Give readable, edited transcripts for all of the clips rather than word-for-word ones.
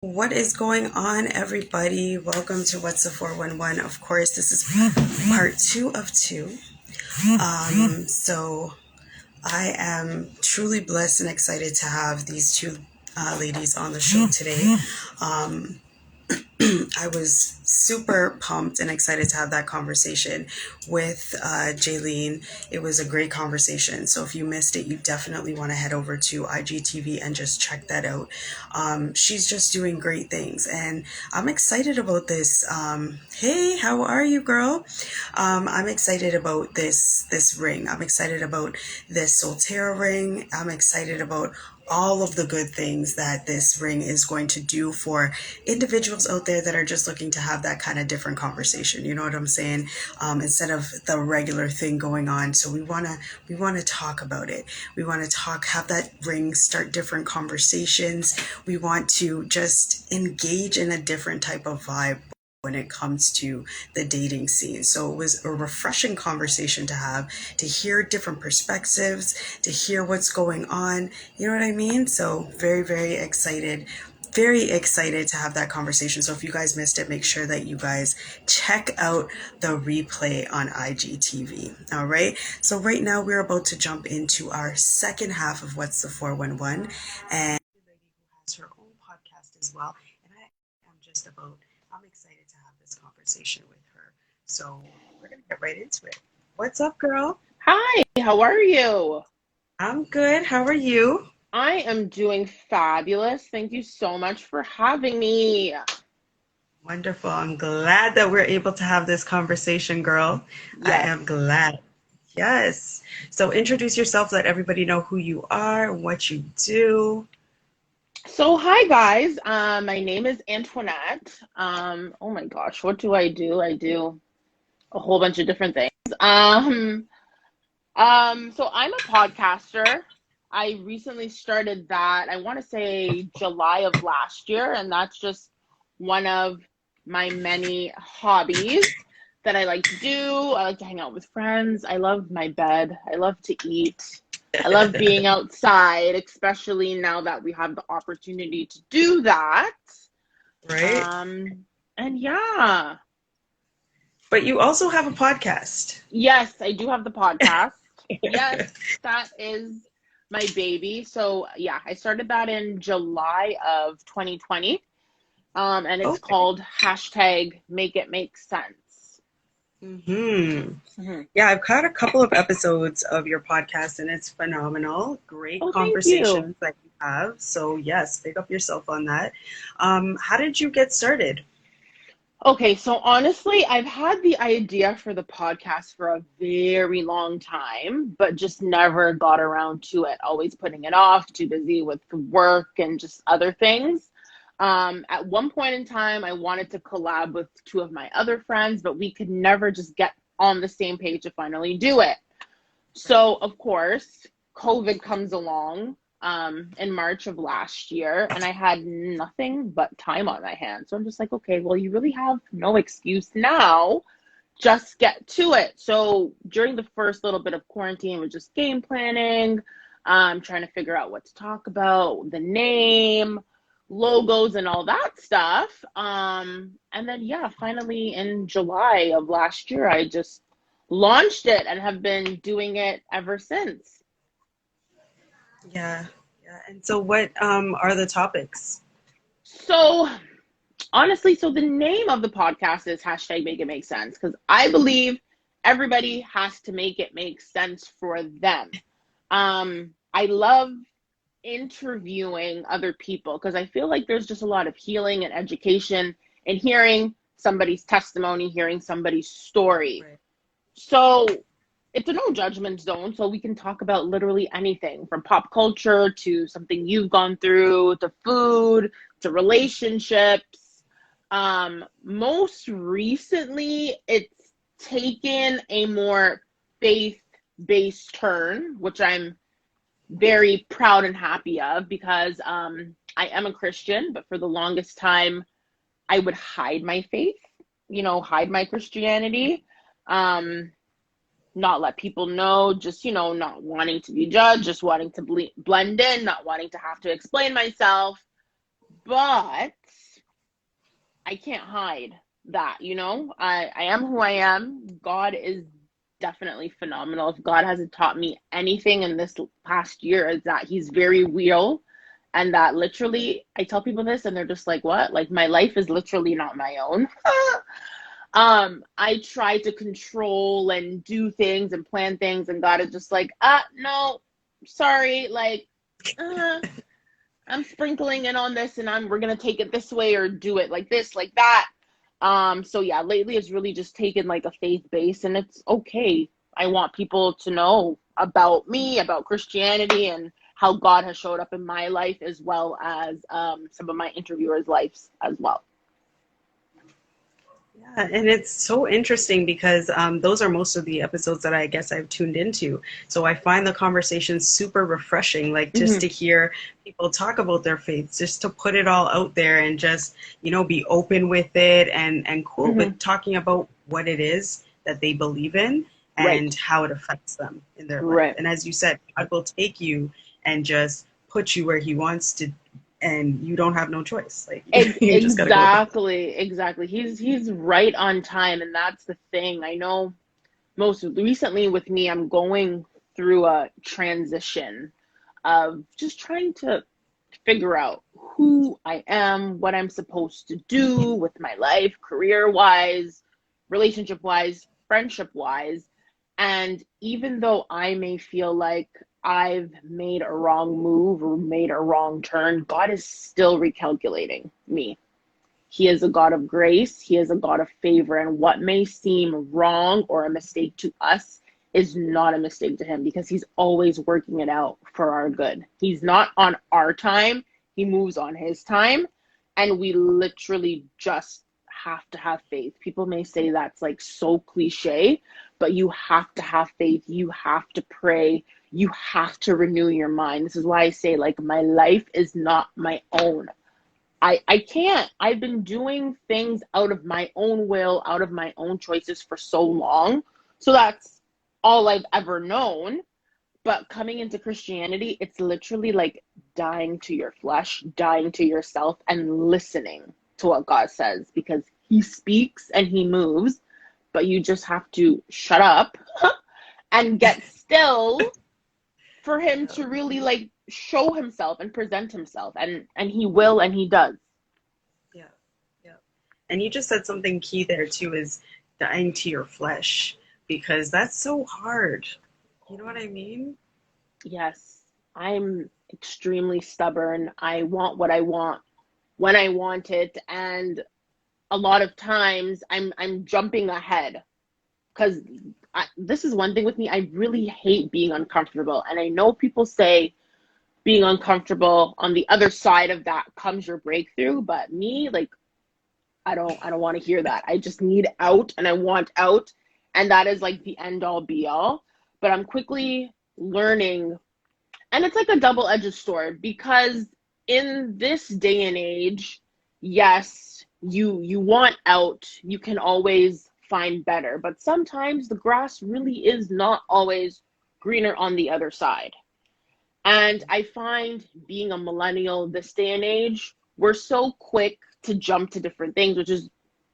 What is going on, everybody? Welcome to What's the 411. Of course, this is part two of two. So I am truly blessed and excited to have these two ladies on the show today. Um, I was super pumped and excited to have that conversation with Jaylene. It was a great conversation. So if you missed it, you definitely want to head over to IGTV and just check that out. She's just doing great things, and I'm excited about this. Hey, how are you, girl? I'm excited about this ring. I'm excited about this Solterra ring. I'm excited about all of the good things that this ring is going to do for individuals out there that are just looking to have that kind of different conversation. You know what I'm saying? Instead of the regular thing going on. So we wanna talk about it. We want to have that ring start different conversations. We want to just engage in a different type of vibe when it comes to the dating scene. So it was a refreshing conversation to have, to hear different perspectives, to hear what's going on. You know what I mean? So very, very excited to have that conversation. So if you guys missed it, make sure that you guys check out the replay on IGTV. All right. So right now we're about to jump into our second half of What's the 411. And a lady who has her own podcast as well. And I'm excited to have this conversation with her. So we're going to get right into it. What's up, girl? Hi, how are you? I'm good. How are you? I am doing fabulous. Thank you so much for having me. Wonderful. I'm glad that we're able to have this conversation, girl. I Yes. am glad. Yes. So introduce yourself, let everybody know who you are, what you do. So, hi guys. My name is Antoinette. Oh my gosh, what do I do? I do a whole bunch of different things. So I'm a podcaster. I recently started that, I want to say July of last year, and that's just one of my many hobbies that I like to do. I like to hang out with friends. I love my bed. I love to eat. I love being outside, especially now that we have the opportunity to do that. Right? Um, and yeah, But you also have a podcast. yes, I do have the podcast. Yes, that is my baby. So yeah, I started that in July of 2020. And it's Okay. called hashtag Make It Make Sense. Hmm. Mhm. Yeah, I've caught a couple of episodes of your podcast and it's phenomenal. Great Oh, thank you. conversations that you have. So yes, pick up yourself on that. How did you get started? Okay, so honestly, I've had the idea for the podcast for a very long time, but just never got around to it. Always putting it off, too busy with work and just other things. At one point in time, I wanted to collab with two of my other friends, but we could never just get on the same page to finally do it. Right. So, of course, COVID comes along in March of last year, and I had nothing but time on my hands. So I'm just like, okay, well, you really have no excuse now. Just get to it. So during the first little bit of quarantine, we're just game planning, trying to figure out what to talk about, the name, logos, and all that stuff. And then, yeah, finally in July of last year, I just launched it and have been doing it ever since. Yeah. Yeah. And so what are the topics? So, honestly, so the name of the podcast is hashtag Make It Make Sense because I believe everybody has to make it make sense for them. I love interviewing other people because I feel like there's just a lot of healing and education in hearing somebody's testimony, hearing somebody's story. Right. So it's a no judgment zone, so we can talk about literally anything from pop culture to something you've gone through to food to relationships. Most recently, it's taken a more faith based turn, which I'm very proud and happy of because I am a Christian, but for the longest time, I would hide my faith, hide my Christianity. Um, Not let people know, just, not wanting to be judged, just wanting to blend in, not wanting to have to explain myself. But I can't hide that, you know? I am who I am. God is definitely phenomenal. If God hasn't taught me anything in this past year, is that he's very real, and that literally I tell people this and they're just like, "What?" Like my life is literally not my own. I try to control and do things and plan things, and God is just like, no, sorry, like, uh, I'm sprinkling in on this, and we're gonna take it this way or do it like this, like that. So yeah, lately it's really just taken like a faith base, and it's okay. I want people to know about me, about Christianity, and how God has showed up in my life, as well as some of my interviewers' lives as well. Yeah, and it's so interesting because those are most of the episodes that I guess I've tuned into. So I find the conversation super refreshing, like just Hmm. to hear people talk about their faiths, just to put it all out there and just, be open with it and cool Hmm. with talking about what it is that they believe in Right, and how it affects them in their life. right. And as you said, God will take you and just put you where he wants to, and you don't have no choice. Like you just got to go with the flow. Exactly, exactly. He's right on time, and that's the thing. I know most recently with me, I'm going through a transition of just trying to figure out who I am, what I'm supposed to do with my life, career wise, relationship wise, friendship wise. And even though I may feel like I've made a wrong move or made a wrong turn, God is still recalculating me. He is a God of grace. He is a God of favor. And what may seem wrong or a mistake to us is not a mistake to him, because he's always working it out for our good. He's not on our time, he moves on his time. And we literally just have to have faith. People may say that's like so cliche, but you have to have faith. You have to pray. You have to renew your mind. This is why I say, like, my life is not my own. I can't. I've been doing things out of my own will, out of my own choices for so long. So that's all I've ever known. But coming into Christianity, it's literally like dying to your flesh, dying to yourself, and listening to what God says, because he speaks and he moves, but you just have to shut up and get still for him Yeah. to really like show himself and present himself, and he will, and he does. Yeah. Yeah. And you just said something key there too, is dying to your flesh, because that's so hard. You know what I mean? Yes, I'm extremely stubborn. I want what I want when I want it, and a lot of times I'm jumping ahead, because this is one thing with me. I really hate being uncomfortable, and I know people say being uncomfortable, on the other side of that comes your breakthrough, but me, like, I don't want to hear that. I just need out, and I want out, and that is like the end all be all. But I'm quickly learning, and it's like a double-edged sword, because in this day and age, yes, you want out, you can always find better, but sometimes the grass really is not always greener on the other side. And I find, being a millennial this day and age, we're so quick to jump to different things, which is,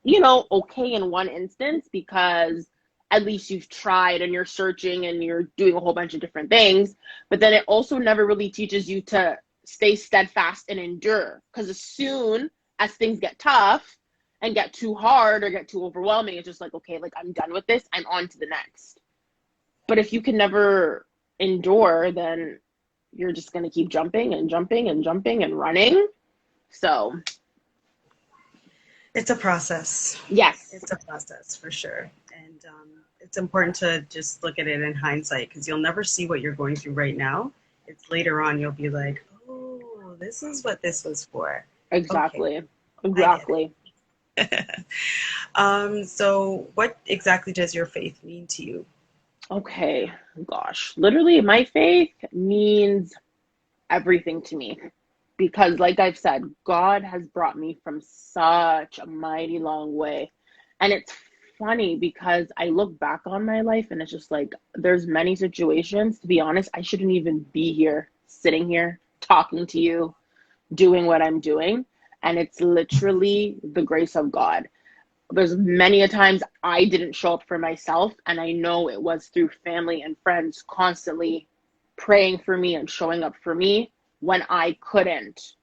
okay in one instance, because at least you've tried and you're searching and you're doing a whole bunch of different things. But then it also never really teaches you to stay steadfast and endure. Because as soon as things get tough and get too hard or get too overwhelming, it's just like, okay, like, I'm done with this, I'm on to the next. But if you can never endure, then you're just going to keep jumping and jumping and jumping and running. So, It's a process. yes, It's a process for sure. And it's important to just look at it in hindsight, because you'll never see what you're going through right now. It's later on you'll be like, oh, this is what this was for. Okay, exactly. I get Exactly. it. So, what exactly does your faith mean to you? Okay, gosh. Literally, my faith means everything to me, because, like I've said, God has brought me from such a mighty long way. And it's funny, because I look back on my life and it's just like, there's many situations, to be honest, I shouldn't even be here, sitting here, talking to you, doing what I'm doing. And it's literally the grace of God. There's many a times I didn't show up for myself, and I know it was through family and friends constantly praying for me and showing up for me when I couldn't.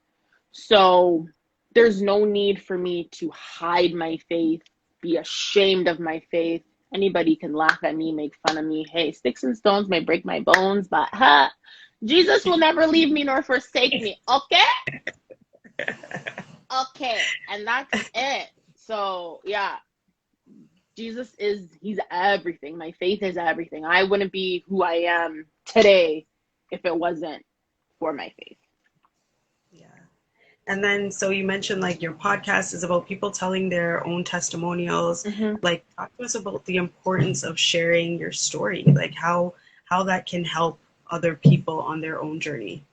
So there's no need for me to hide my faith, be ashamed of my faith. Anybody can laugh at me, make fun of me. Hey, sticks and stones may break my bones, but Jesus will never leave me nor forsake me. Okay? Okay. And that's it. So, yeah, he's everything. My faith is everything. I wouldn't be who I am today if it wasn't for my faith. Yeah. And then, so you mentioned like your podcast is about people telling their own testimonials. Mm-hmm. Like, talk to us about the importance of sharing your story, like how that can help other people on their own journey.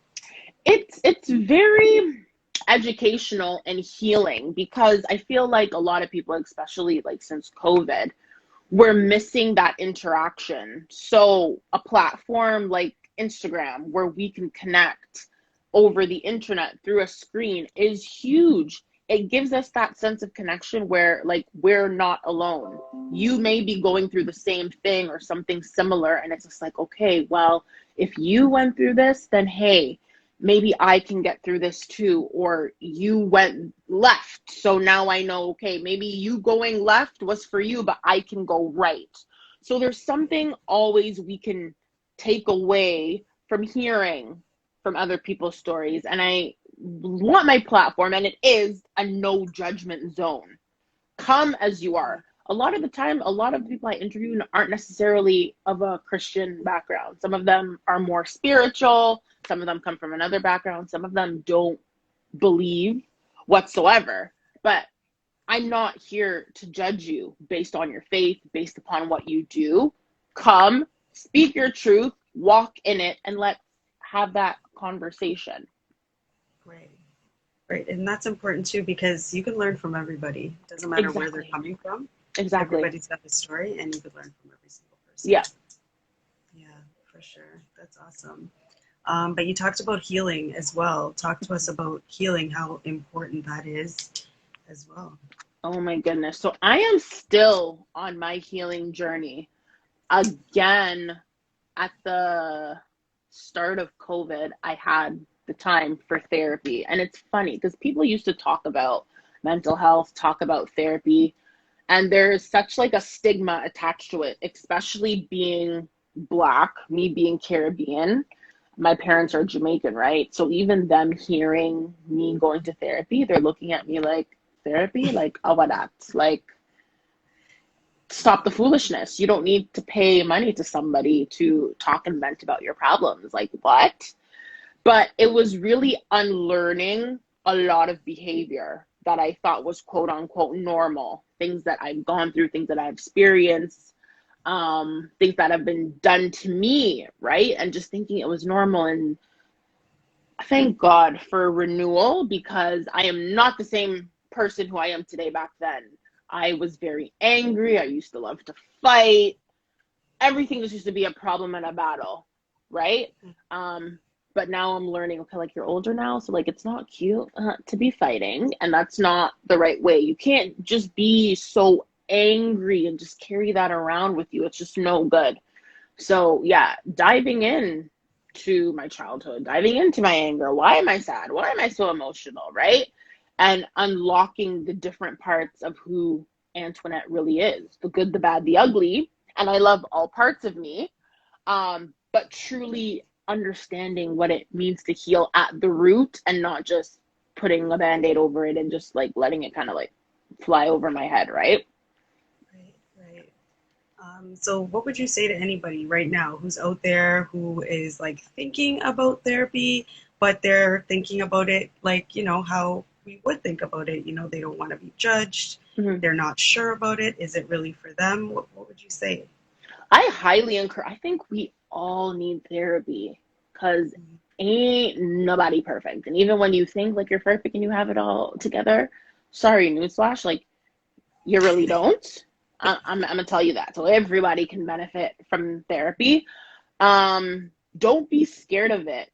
It's very educational and healing because I feel like a lot of people, especially like since COVID, we're missing that interaction. So a platform like Instagram where we can connect over the internet through a screen is huge. It gives us that sense of connection where like we're not alone. You may be going through the same thing or something similar, and it's just like, okay, well, if you went through this, then hey, maybe I can get through this too. Or you went left, so now I know, okay, maybe you going left was for you, but I can go right. So there's something always we can take away from hearing from other people's stories. And I want my platform, and it is a no judgment zone. Come as you are. A lot of the time, a lot of the people I interview aren't necessarily of a Christian background. Some of them are more spiritual. Some of them come from another background. Some of them don't believe whatsoever. But I'm not here to judge you based on your faith, based upon what you do. Come, speak your truth, walk in it, and let's have that conversation. Right. Right. And that's important too because you can learn from everybody. It doesn't matter where they're Exactly. coming from. Exactly. Everybody's got a story and you could learn from every single person. Yeah. Yeah, for sure. That's awesome. But you talked about healing as well. Talk to us about healing, how important that is as well. Oh my goodness. So I am still on my healing journey. Again, at the start of COVID, I had the time for therapy. And it's funny because people used to talk about mental health, talk about therapy, and there's such like a stigma attached to it, especially being Black, me being Caribbean. My parents are Jamaican, right? So even them hearing me going to therapy, they're looking at me like, therapy? Like, oh, what that? Like, stop the foolishness. You don't need to pay money to somebody to talk and vent about your problems. Like, what? But it was really unlearning a lot of behavior that I thought was quote unquote normal. Things that I've gone through, things that I've experienced, things that have been done to me, right? And just thinking it was normal. And thank God for renewal because I am not the same person who I am today back then. I was very angry. I used to love to fight. Everything just used to be a problem and a battle, right? But now I'm learning, okay, like you're older now, so like it's not cute to be fighting, and that's not the right way. You can't just be so angry and just carry that around with you. It's just no good. So yeah, diving in to my childhood, diving into my anger. Why am I sad? Why am I so emotional, right? And unlocking the different parts of who Antoinette really is, the good, the bad, the ugly. And I love all parts of me, but truly understanding what it means to heal at the root and not just putting a band-aid over it and just like letting it kind of like fly over my head, right? Right, right. So what would you say to anybody right now who's out there who is like thinking about therapy, but they're thinking about it like, how we would think about it. They don't want to be judged. Mm-hmm. They're not sure about it. Is it really for them? What would you say? I highly encourage, I think we all need therapy because ain't nobody perfect. And even when you think like you're perfect and you have it all together, sorry, newsflash, like you really don't. I'm gonna tell you that. So everybody can benefit from therapy. Don't be scared of it.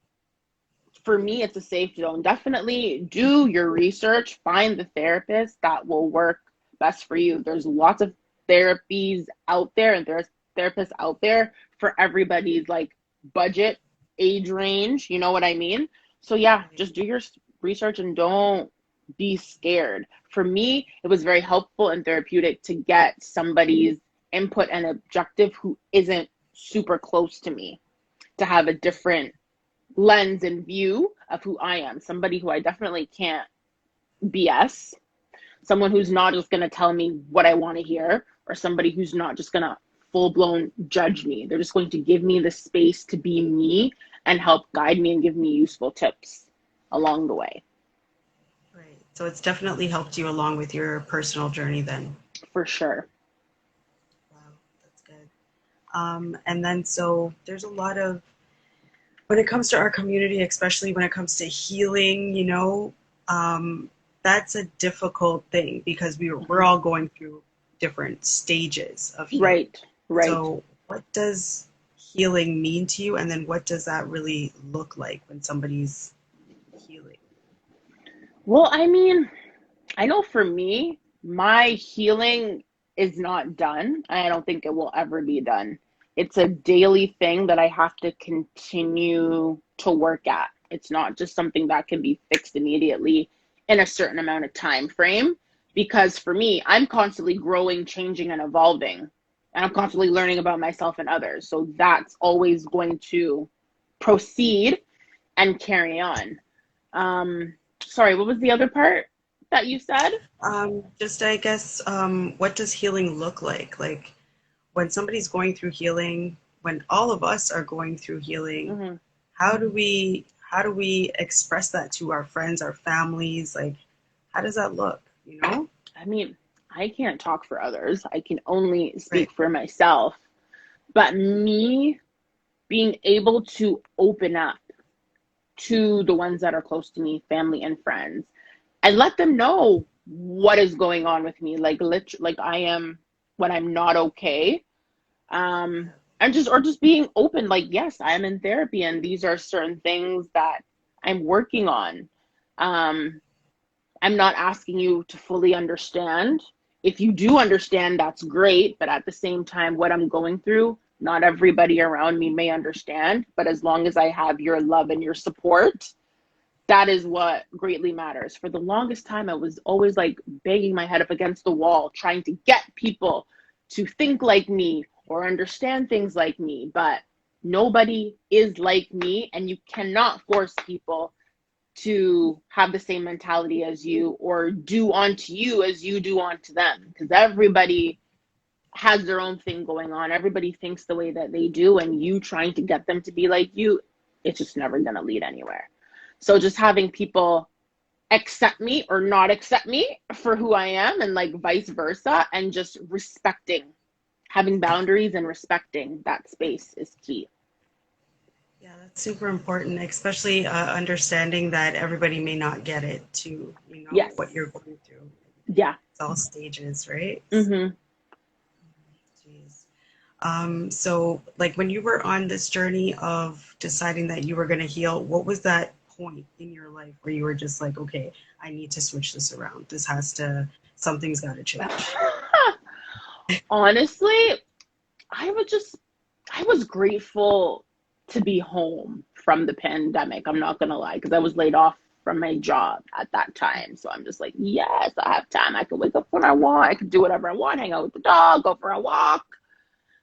for me, it's a safe zone. Definitely do your research, find the therapist that will work best for you. There's lots of therapies out there, and there's therapists out there for everybody's like budget, age range. You know what I mean? So, yeah, Right. just do your research and don't be scared. For me, it was very helpful and therapeutic to get somebody's input and objective who isn't super close to me, to have a different lens and view of who I am. Somebody who I definitely can't BS, someone who's not just going to tell me what I want to hear, or somebody who's not just going to full blown judge me. They're just going to give me the space to be me and help guide me and give me useful tips along the way. Right. So it's definitely helped you along with your personal journey then. For sure. Wow, that's good. And then so there's a lot of when it comes to our community, especially when it comes to healing, that's a difficult thing because we're Mhm. all going through different stages of healing. Right, right. So, what does healing mean to you? And then what does that really look like when somebody's healing? Well, I mean, I know for me, my healing is not done. I don't think it will ever be done. It's a daily thing that I have to continue to work at. It's not just something that can be fixed immediately in a certain amount of time frame. Because for me, I'm constantly growing, changing, and evolving. And I'm constantly learning about myself and others. So that's always going to proceed and carry on. Sorry, what was the other part that you said? Just, I guess, what does healing look like? Like when somebody's going through healing, when all of us are going through healing, Hmm. how do we express that to our friends, our families? Like, how does that look? You know? I mean, I can't talk for others. I can only Right. speak for myself. But me being able to open up to the ones that are close to me, family and friends, and let them know what is going on with me, like I am when I'm not okay. And just being open, like, yes, I am in therapy and these are certain things that I'm working on. Um, I'm not asking you to fully understand. If you do understand, that's great. But at the same time, what I'm going through, not everybody around me may understand. But as long as I have your love and your support, that is what greatly matters. For the longest time, I was always like banging my head up against the wall, trying to get people to think like me or understand things like me. But nobody is like me, and you cannot force people to have the same mentality as you or do onto you as you do onto them, because everybody has their own thing going on. Everybody thinks the way that they do, and you trying to get them to be like you, it's just never going to lead anywhere. So just having people accept me or not accept me for who I am, and like vice versa, and just respecting, having boundaries and respecting that space is key. Yeah, that's super important, especially understanding that everybody may not get it to, what Yes. you're going through. Yeah. It's all stages, right? Mm-hmm. Jeez. So, like when you were on this journey of deciding that you were going to heal, what was that point in your life where you were just like, okay, I need to switch this around. Something's got to change. Honestly, I was just, I was grateful to be home from the pandemic. I'm not gonna lie, because I was laid off from my job at that time. So I'm just like, yes, I have time. I can wake up when I want. I can do whatever I want, hang out with the dog, go for a walk.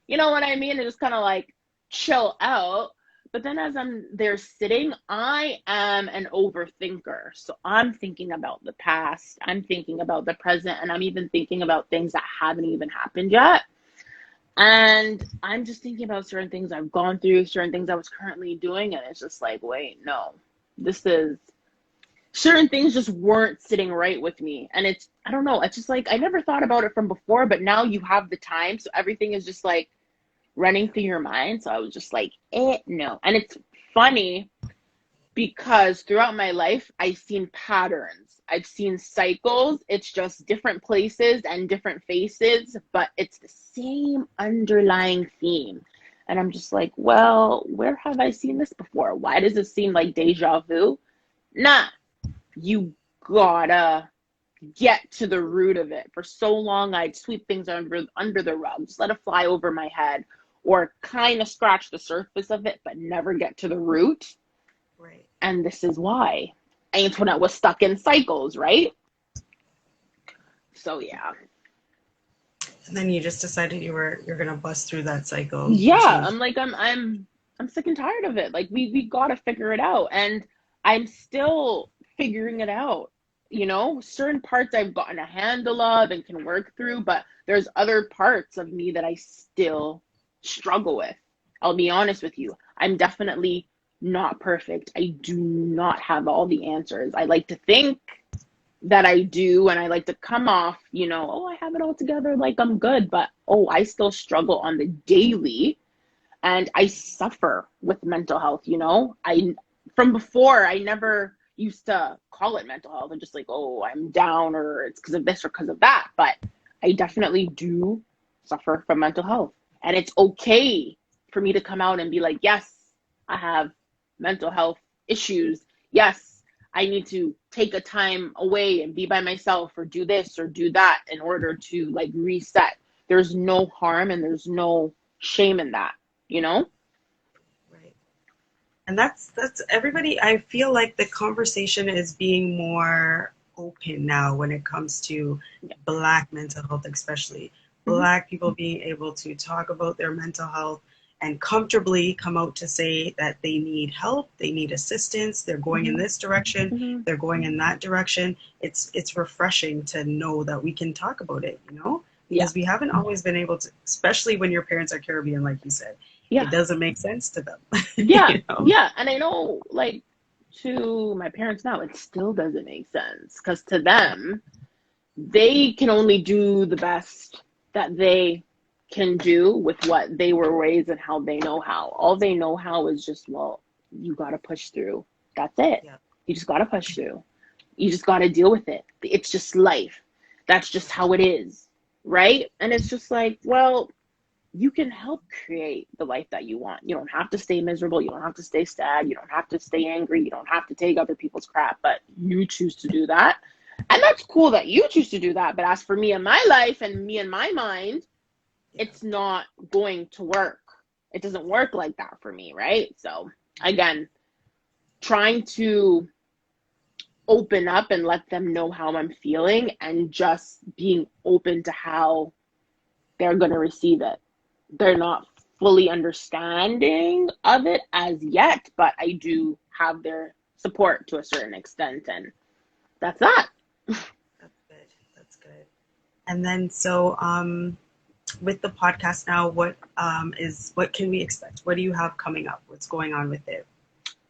You know what I mean? And just kind of like chill out. But then as I'm there sitting, I am an overthinker. So I'm thinking about the past, I'm thinking about the present, and I'm even thinking about things that haven't even happened yet. And I'm just thinking about certain things I've gone through, certain things I was currently doing, and it's just like, wait, no, this is certain things just weren't sitting right with me. And it's, I don't know, it's just like I never thought about it from before, but now you have the time. So everything is just like running through your mind. So I was just like, no. And it's funny because throughout my life, I've seen patterns, I've seen cycles. It's just different places and different faces, but it's the same underlying theme. And I'm just like, well, where have I seen this before? Why does it seem like deja vu? Nah, you gotta get to the root of it. For so long, I'd sweep things under the rug, just let it fly over my head, or kind of scratch the surface of it, but never get to the root. Right. And this is why Antoinette was stuck in cycles, right? So yeah, And then you just decided you're gonna bust through that cycle and yeah. change. I'm sick and tired of it. Like we gotta figure it out, and I'm still figuring it out. Certain parts I've gotten a handle of and can work through, but there's other parts of me that I still struggle with. I'll be honest with you. I'm definitely not perfect. I do not have all the answers. I like to think that I do, and I like to come off, oh, I have it all together, like I'm good, but oh, I still struggle on the daily, and I suffer with mental health. I From before, I never used to call it mental health. I'm just like, oh, I'm down, or it's because of this or because of that. But I definitely do suffer from mental health. And it's okay for me to come out and be like, yes, I have mental health issues. Yes, I need to take a time away and be by myself or do this or do that in order to like reset. There's no harm and there's no shame in that, you know? Right. And that's everybody. I feel like the conversation is being more open now when it comes to Yeah. Black mental health, especially Hmm. Black people being able to talk about their mental health and comfortably come out to say that they need help, they need assistance, they're going in Hmm. this direction, Hmm. they're going in that direction. It's refreshing to know that we can talk about it, Yeah. because we haven't always been able to, especially when your parents are Caribbean, like you said. It Yeah. doesn't make sense to them. Yeah. you know? Yeah. And I know, like, to my parents now, it still doesn't make sense because to them, they can only do the best that they can do with what they were raised and how they know how. All they know how is just, well, you got to push through. That's it. Yeah. You just got to push through. You just got to deal with it. It's just life. That's just how it is. Right. And it's just like, well, you can help create the life that you want. You don't have to stay miserable. You don't have to stay sad. You don't have to stay angry. You don't have to take other people's crap, but you choose to do that. And that's cool that you choose to do that. But as for me and my life and me and my mind, Yeah. it's not going to work. It doesn't work like that for me, right? So, again, trying to open up and let them know how I'm feeling and just being open to how they're going to receive it. They're not fully understanding of it as yet, but I do have their support to a certain extent, and that's that. That's good. That's good. And then so with the podcast now, what can we expect? What do you have coming up? What's going on with it?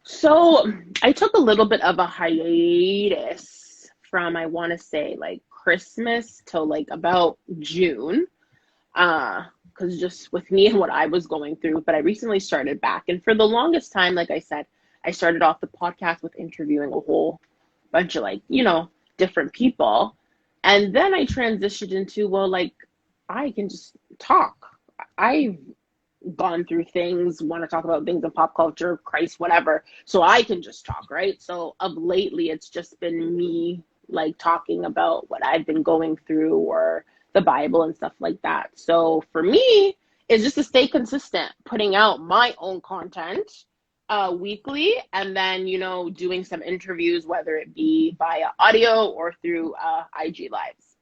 So I took a little bit of a hiatus from, I want to say, like Christmas till like about June, because just with me and what I was going through. But I recently started back, and for the longest time, like I said, I started off the podcast with interviewing a whole bunch of like different people, and then I transitioned into, well, like I can just talk. I've gone through things, want to talk about things in pop culture, Christ, whatever. So I can just talk, right? So of lately, it's just been me like talking about what I've been going through or the Bible and stuff like that. So for me, it's just to stay consistent, putting out my own content weekly, and then doing some interviews, whether it be via audio or through IG lives.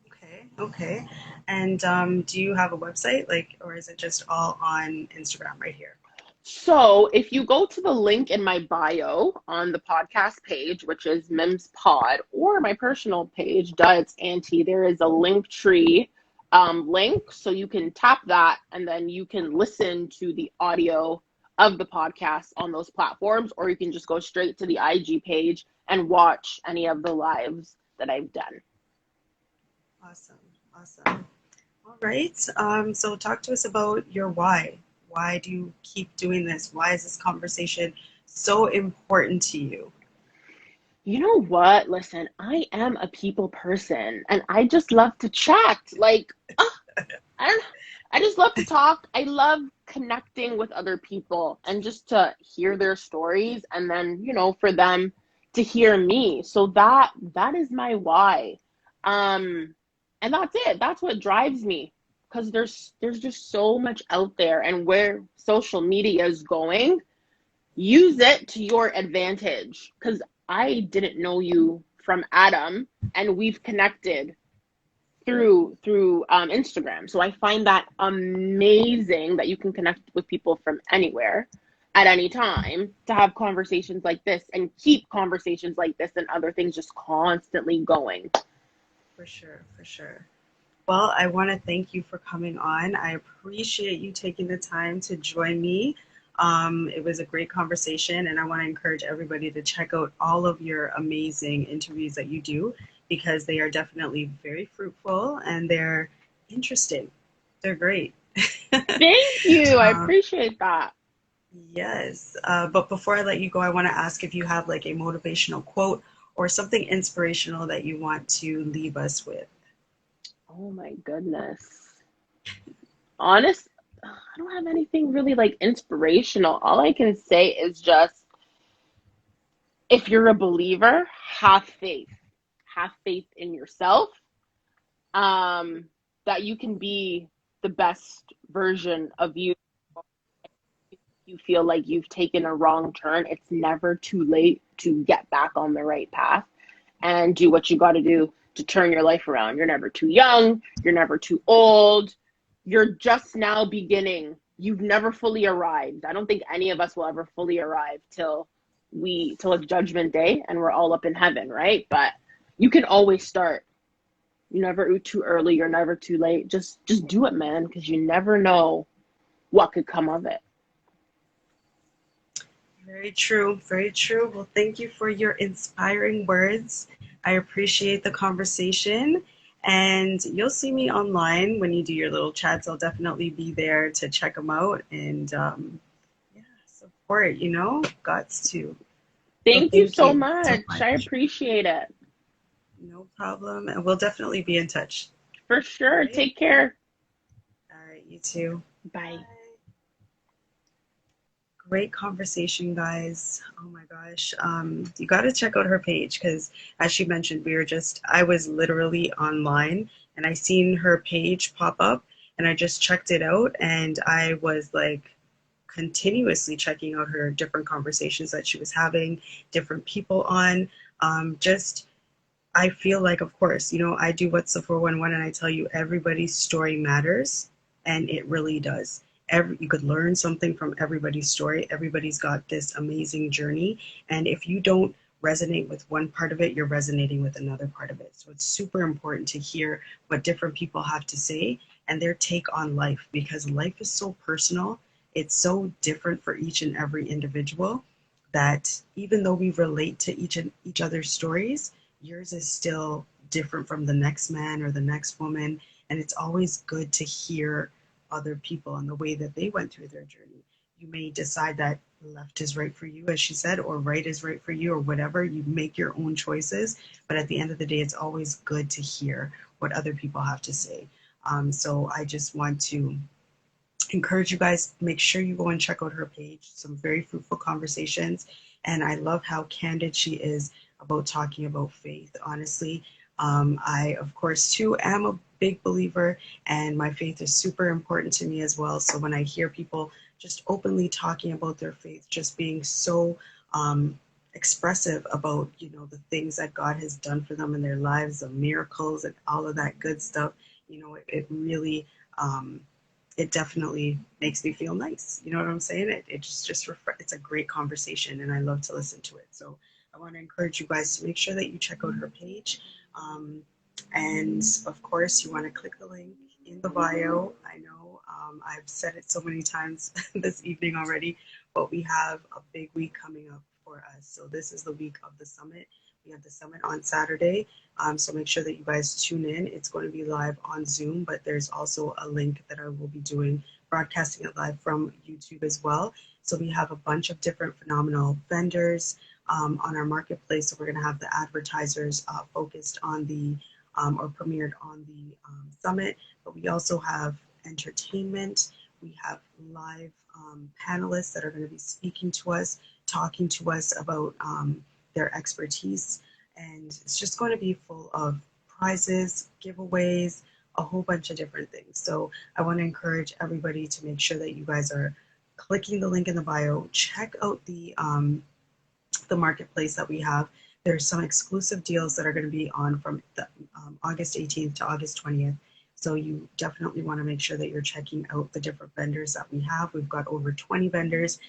Okay. Okay. And do you have a website, like, or is it just all on Instagram right here? So if you go to the link in my bio on the podcast page, which is Mims Pod, or my personal page, Duh, It's Auntie, there is a link tree link. So you can tap that and then you can listen to the audio of the podcast on those platforms, or you can just go straight to the IG page and watch any of the lives that I've done. Awesome. Awesome. All right. So talk to us about your why. Why do you keep doing this? Why is this conversation so important to you? You know what? Listen, I am a people person and I just love to chat. Like, I don't know. I just love to talk. I love connecting with other people and just to hear their stories and then, for them to hear me. So that is my why. Um and that's it. That's what drives me because there's just so much out there, and where social media is going, use it to your advantage, cuz I didn't know you from Adam, and we've connected through Instagram. So I find that amazing that you can connect with people from anywhere at any time to have conversations like this and keep conversations like this and other things just constantly going. For sure, for sure. Well, I want to thank you for coming on. I appreciate you taking the time to join me. It was a great conversation, and I want to encourage everybody to check out all of your amazing interviews that you do because they are definitely very fruitful and they're interesting. They're great. Thank you. I um, appreciate that. yes, but before I let you go, I want to ask if you have like a motivational quote or something inspirational that you want to leave us with. Oh my goodness. Honest, I don't have anything really like inspirational. All I can say is just, if you're a believer, have faith. Have faith in yourself, um, that you can be the best version of you. You feel like you've taken a wrong turn, it's never too late to get back on the right path and do what you got to do to turn your life around. You're never too young, you're never too old. You're just now beginning. You've never fully arrived. I don't think any of us will ever fully arrive till it's judgment day and we're all up in heaven, right? But you can always start. You're never too early, you're never too late. Just do it, man, because you never know what could come of it. Very true, very true. Well, thank you for your inspiring words. I appreciate the conversation. And you'll see me online when you do your little chats. I'll definitely be there to check them out and yeah, support, gots to. So Thank you thank so you so much. I much. appreciate it. No problem. And we'll definitely be in touch. For All sure. right. Take care. All right. You too. Bye. Bye. Great conversation, guys. Oh my gosh. You got to check out her page because, as she mentioned, I was literally online and I seen her page pop up and I just checked it out and I was like continuously checking out her different conversations that she was having, different people on. Just I feel like, of course, I do What's the 411 and I tell you everybody's story matters, and it really does. You could learn something from everybody's story. Everybody's got this amazing journey, and if you don't resonate with one part of it, you're resonating with another part of it. So it's super important to hear what different people have to say and their take on life because life is so personal. It's so different for each and every individual that even though we relate to each other's stories, yours is still different from the next man or the next woman. And it's always good to hear other people and the way that they went through their journey. You may decide that left is right for you, as she said, or right is right for you, or whatever. You make your own choices. But at the end of the day, it's always good to hear what other people have to say. So I just want to encourage you guys, make sure you go and check out her page. Some very fruitful conversations. And I love how candid she is about talking about faith, honestly. I, of course, too, am a big believer, and my faith is super important to me as well. So when I hear people just openly talking about their faith, just being so expressive about, the things that God has done for them in their lives, the miracles and all of that good stuff, it really it definitely makes me feel nice. You know what I'm saying? It's a great conversation, and I love to listen to it. So I want to encourage you guys to make sure that you check out her page, and of course, you want to click the link in the bio. I know I've said it so many times this evening already, but we have a big week coming up for us. So this is the week of the summit. We have the summit on Saturday. So make sure that you guys tune in. It's going to be live on Zoom, but there's also a link that I will be broadcasting it live from YouTube as well. So we have a bunch of different phenomenal vendors on our marketplace. So we're going to have the advertisers focused on or premiered on the summit, but we also have entertainment. We have live panelists that are going to be speaking to us, talking to us about their expertise. And it's just going to be full of prizes, giveaways, a whole bunch of different things. So I want to encourage everybody to make sure that you guys are clicking the link in the bio. Check out the marketplace that we have. There's some exclusive deals that are going to be on from August 18th to August 20th. So you definitely want to make sure that you're checking out the different vendors that we have. We've got over 20 vendors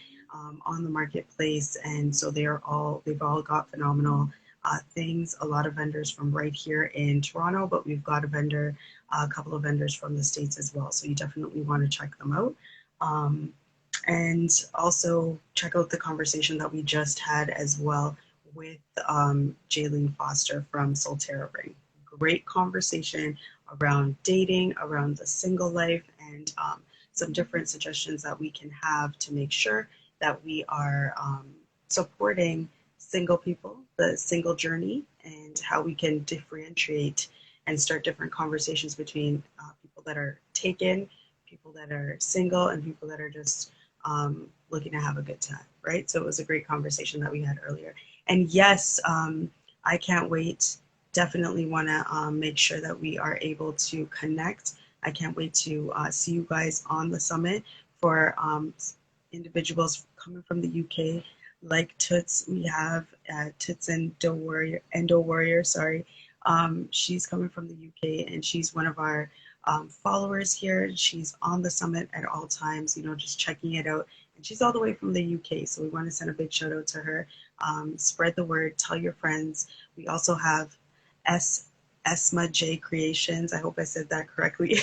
on the marketplace, and so they've all got phenomenal things. A lot of vendors from right here in Toronto, but we've got a couple of vendors from the States as well. So you definitely want to check them out. And also check out the conversation that we just had as well with Jaylene Foster from Solterra Ring. Great conversation around dating, around the single life, and some different suggestions that we can have to make sure that we are supporting single people, the single journey, and how we can differentiate and start different conversations between people that are taken, people that are single, and people that are just looking to have a good time, right? So it was a great conversation that we had earlier. And yes, I can't wait. Definitely want to make sure that we are able to connect. I can't wait to see you guys on the summit for individuals coming from the UK, like Toots. We have Toots Endo Warrior, sorry. She's coming from the UK, and she's one of our followers here. She's on the summit at all times, just checking it out. And she's all the way from the UK, so we want to send a big shout out to her. Spread the word, tell your friends. We also have Esma J Creations. I hope I said that correctly.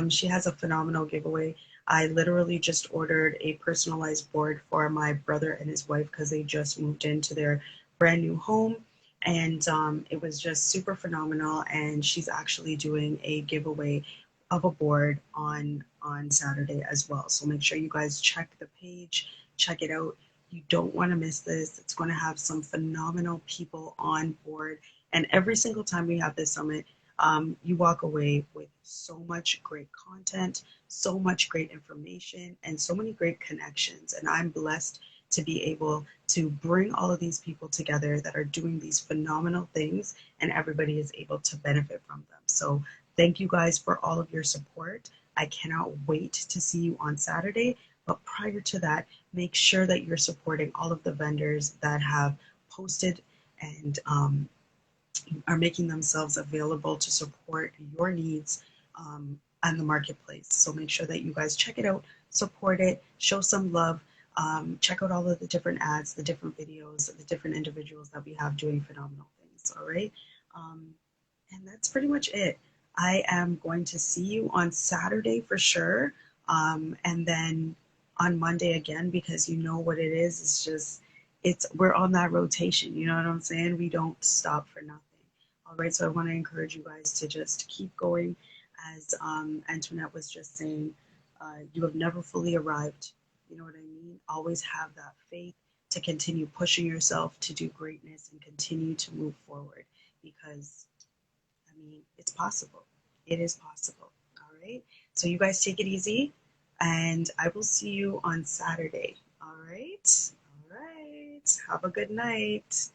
She has a phenomenal giveaway. I literally just ordered a personalized board for my brother and his wife because they just moved into their brand new home. And it was just super phenomenal. And she's actually doing a giveaway of a board on Saturday as well. So make sure you guys check the page, check it out. You don't want to miss this. It's going to have some phenomenal people on board. And every single time we have this summit, you walk away with so much great content, so much great information, and so many great connections. And I'm blessed to be able to bring all of these people together that are doing these phenomenal things, and everybody is able to benefit from them. So thank you guys for all of your support. I cannot wait to see you on Saturday. But prior to that, make sure that you're supporting all of the vendors that have posted and are making themselves available to support your needs on the marketplace. So make sure that you guys check it out, support it, show some love, check out all of the different ads, the different videos, the different individuals that we have doing phenomenal things. All right. And that's pretty much it. I am going to see you on Saturday for sure. And then on Monday again, because you know what it is. It's just, we're on that rotation. You know what I'm saying? We don't stop for nothing. All right. So I want to encourage you guys to just keep going. As Antoinette was just saying, you have never fully arrived. You know what I mean? Always have that faith to continue pushing yourself to do greatness and continue to move forward because, I mean, it's possible. It is possible. All right. So you guys take it easy, and I will see you on Saturday. All right. All right. Have a good night.